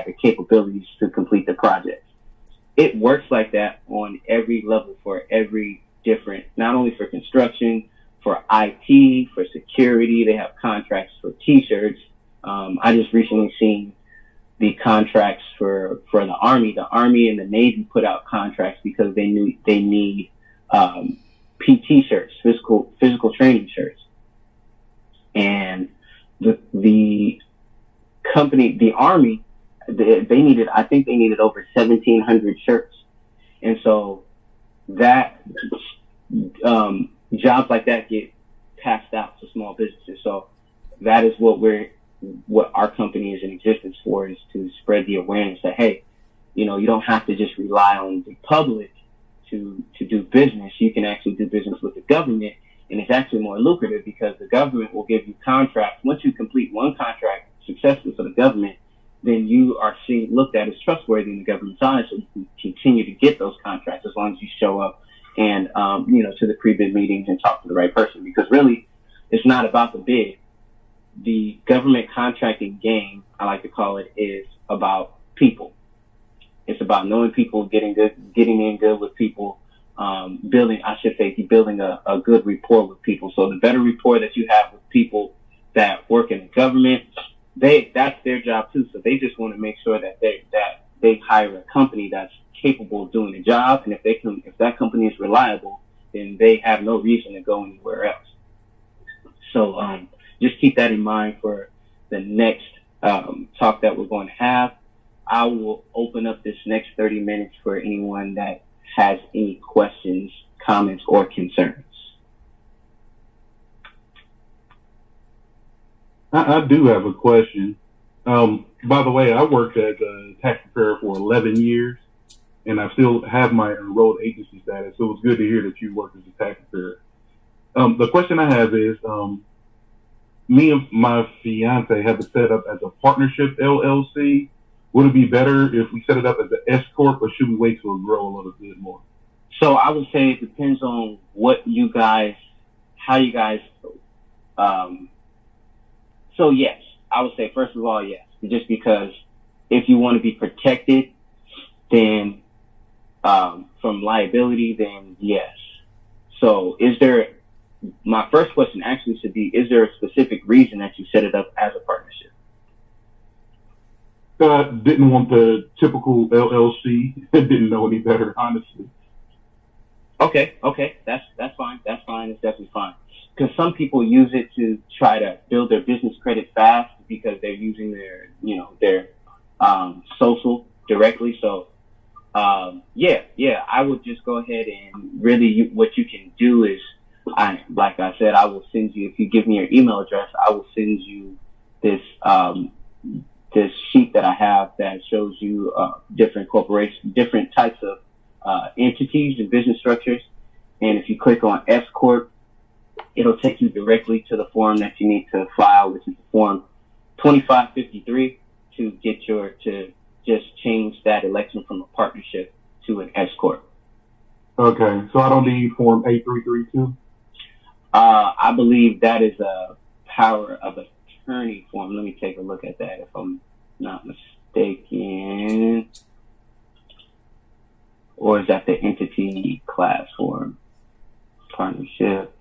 have the capabilities to complete the project. It works like that on every level for every different, not only for construction, for IT, for security. They have contracts for T-shirts. I just recently seen the contracts for the Army. The Army and the Navy put out contracts because they need PT shirts, physical training shirts, and the company, the Army, they needed, I think they needed over 1,700 shirts, and so that jobs like that get passed out to small businesses. So that is what our company is in existence for, is to spread the awareness that, hey, you don't have to just rely on the public to do business. You can actually do business with the government, and it's actually more lucrative because the government will give you contracts. Once you complete one contract successfully for the government, then you are looked at as trustworthy in the government's eyes, so you can continue to get those contracts as long as you show up and to the pre-bid meetings and talk to the right person. Because really, it's not about the bid. The government contracting game, I like to call it, is about people. It's about knowing people, getting in good with people, building a good rapport with people. So the better rapport that you have with people that work in the government, that's their job too. So they just want to make sure that they hire a company that's capable of doing the job, and if that company is reliable, then they have no reason to go anywhere else. So just keep that in mind for the next talk that we're going to have. I will open up this next 30 minutes for anyone that has any questions, comments, or concerns. I do have a question. By the way, I worked as a tax preparer for 11 years, and I still have my enrolled agency status. So it's good to hear that you work as a tax preparer. The question I have is, me and my fiance have it set up as a partnership LLC. Would it be better if we set it up as an S corp, or should we wait till it grow a little bit more? So I would say it depends on how you guys. So yes, I would say first of all yes, just because if you want to be protected, then from liability, then yes. So my first question actually should be, is there a specific reason that you set it up as a partnership? Didn't want the typical LLC. Didn't know any better, honestly. Okay, that's fine. That's fine. It's definitely fine. Because some people use it to try to build their business credit fast because they're using their social directly. So I would just go ahead and really what you can do is, like I said, I will send you, if you give me your email address, I will send you this sheet that I have that shows you different corporations, different types of entities and business structures. And if you click on S Corp, it'll take you directly to the form that you need to file, which is Form 2553, to just change that election from a partnership to an S Corp. Okay, so I don't need Form 8332? I believe that is a power of attorney form. Let me take a look at that if I'm not mistaken. Or is that the entity class form? Partnership.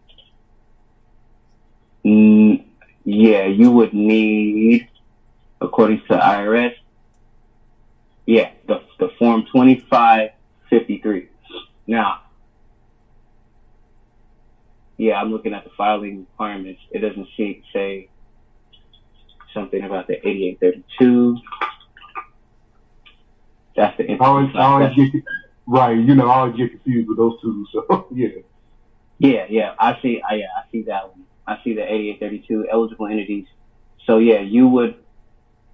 Yeah, you would need, according to IRS, the Form 2553. Now, I'm looking at the filing requirements. It doesn't say something about the 8832. That's the entity. I always get confused with those two. So Yeah. I see that one. I see the 8832 eligible entities. So an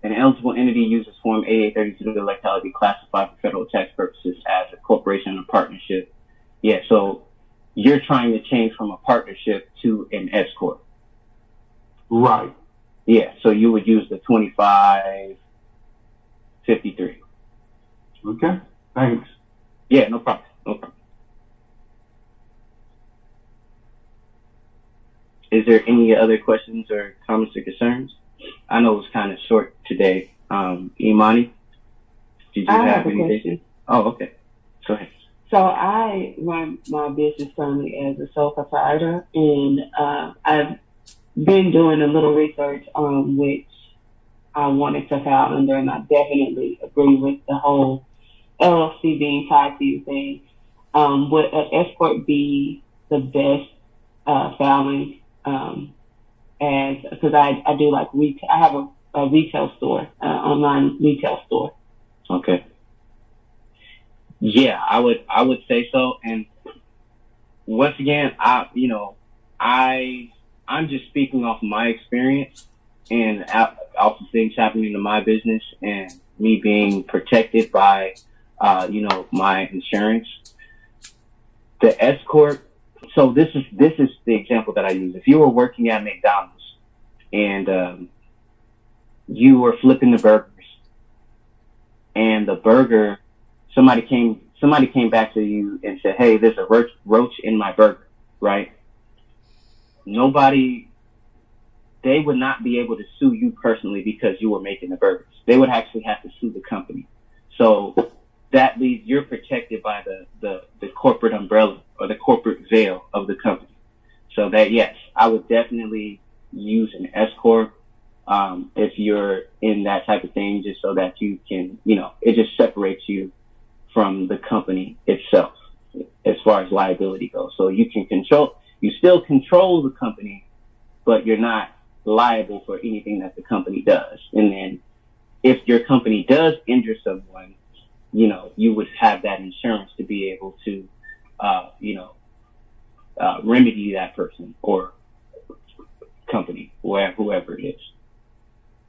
eligible entity uses Form 8832 to elect how to be classified for federal tax purposes as a corporation or partnership. Yeah, so you're trying to change from a partnership to an S Corp. Right. Yeah, so you would use the 2553. Okay, thanks. Yeah, no problem. Is there any other questions or comments or concerns? I know it was kind of short today. Imani? Did you I have have a anything? question. Oh, okay. Go ahead. So I run my business currently as a sole proprietor, and I've been doing a little research on which I wanted to file under, and I definitely agree with the whole LLC being tied to you thing. Would an escort be the best filing? As because I do like retail. I have a retail store, online retail store. Okay. Yeah, I would say so. And once again, I'm just speaking off my experience and off of things happening in my business and me being protected by, my insurance. The S corp. So this is the example that I use. If you were working at McDonald's and you were flipping the burgers, and the burger, somebody came back to you and said, "Hey, there's a roach in my burger," right? Nobody, they would not be able to sue you personally because you were making the burgers. They would actually have to sue the company. So that leaves, you're protected by the corporate umbrella or the corporate veil of the company. So that, yes, I would definitely use an S corp if you're in that type of thing, just so that you can, it just separates you from the company itself as far as liability goes. So you still control the company, but you're not liable for anything that the company does. And then if your company does injure someone, you would have that insurance to be able to, remedy that person or company, whoever it is.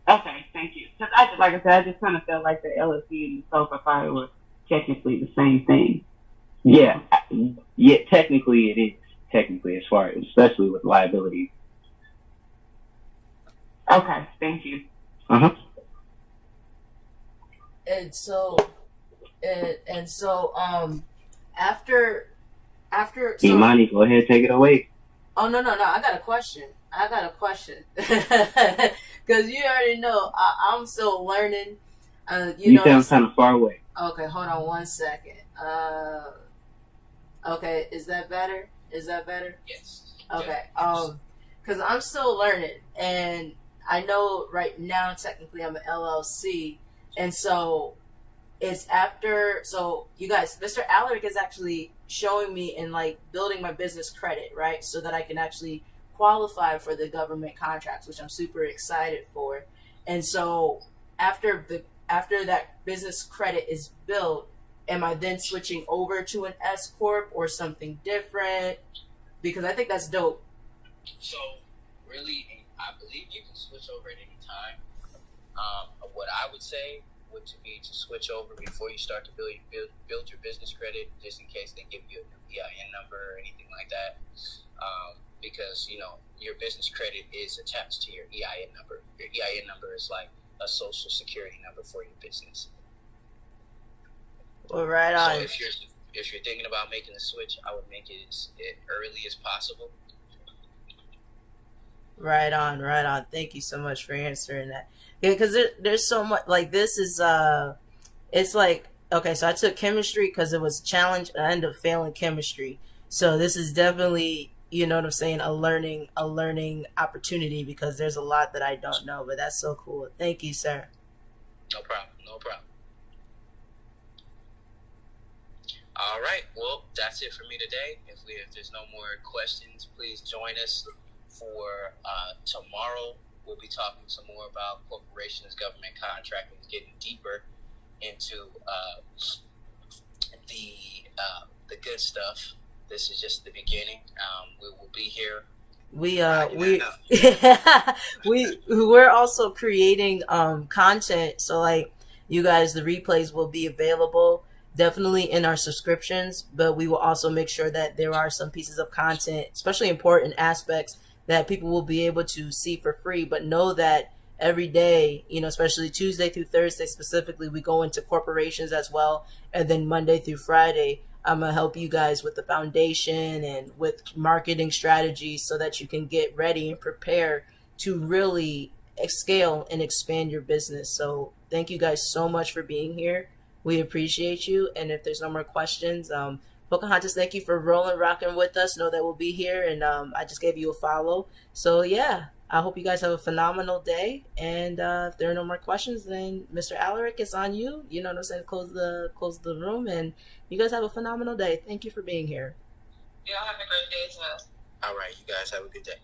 Okay, thank you. Because like I said, I just kind of felt like the LLC and the sole proprietor were technically the same thing. Yeah, technically it is. Technically, as far as, especially with liability. Okay, thank you. Uh-huh. And so after so Imani, go ahead, take it away. oh no, I got a question because you already know I'm still learning. You sound kind of far away. Okay, hold on one second. Okay, is that better? Yes. Okay. Because I'm still learning, and I know right now technically I'm an LLC, and so it's after. So you guys, Mr. Alaric is actually showing me and like building my business credit, right, so that I can actually qualify for the government contracts, which I'm super excited for. And so after that business credit is built, am I then switching over to an S corp or something different? Because I think that's dope. So, really, I believe you can switch over at any time. What I would say would to be to switch over before you start to build your business credit, just in case they give you a new EIN number or anything like that. Because, your business credit is attached to your EIN number. Your EIN number is like a social security number for your business. Well, right on. So if you're thinking about making the switch, I would make it as early as possible. Right on. Thank you so much for answering that. Yeah, because there's so much, like, this is, it's like, okay, so I took chemistry because it was a challenge, and I ended up failing chemistry. So this is definitely, you know what I'm saying, a learning opportunity, because there's a lot that I don't know, but that's so cool. Thank you, sir. No problem. All right, well, that's it for me today. If there's no more questions, please join us for tomorrow. We'll be talking some more about corporations, government contracting, getting deeper into the good stuff. This is just the beginning. We will be here. We're also creating content, so like you guys, the replays will be available definitely in our subscriptions, but we will also make sure that there are some pieces of content, especially important aspects, that people will be able to see for free. But know that every day, especially Tuesday through Thursday specifically, we go into corporations as well, and then Monday through Friday, I'm gonna help you guys with the foundation and with marketing strategies so that you can get ready and prepare to really scale and expand your business. So thank you guys so much for being here. We appreciate you. And if there's no more questions, Pocahontas, thank you for rolling, rocking with us. Know that we'll be here, and I just gave you a follow. So yeah, I hope you guys have a phenomenal day. And if there are no more questions, then Mr. Alaric, it's on you. You know what I'm saying? Close the room, and you guys have a phenomenal day. Thank you for being here. Y'all have a great day as well. All right, you guys have a good day.